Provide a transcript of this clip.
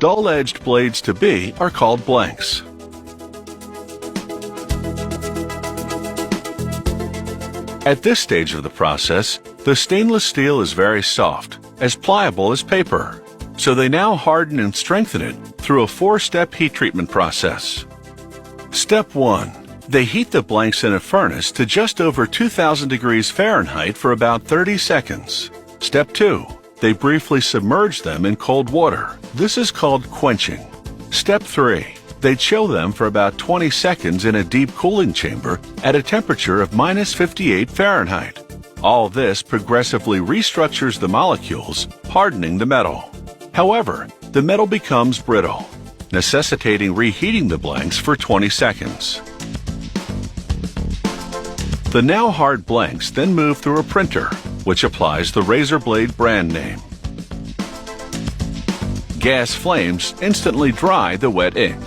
Dull-edged blades to be are called blanks. At this stage of the process, the stainless steel is very soft, as pliable as paper, so they now harden and strengthen it through a 4-step heat treatment process. Step 1. They heat the blanks in a furnace to just over 2000 degrees Fahrenheit for about 30 seconds. Step 2. They briefly submerge them in cold water. This is called quenching. Step 3. They chill them for about 20 seconds in a deep cooling chamber at a temperature of -58 Fahrenheit. All this progressively restructures the molecules, hardening the metal. However, the metal becomes brittle, necessitating reheating the blanks for 20 seconds. The now hard blanks then move through a printer, which applies the Razer blade brand name. Gas flames instantly dry the wet ink.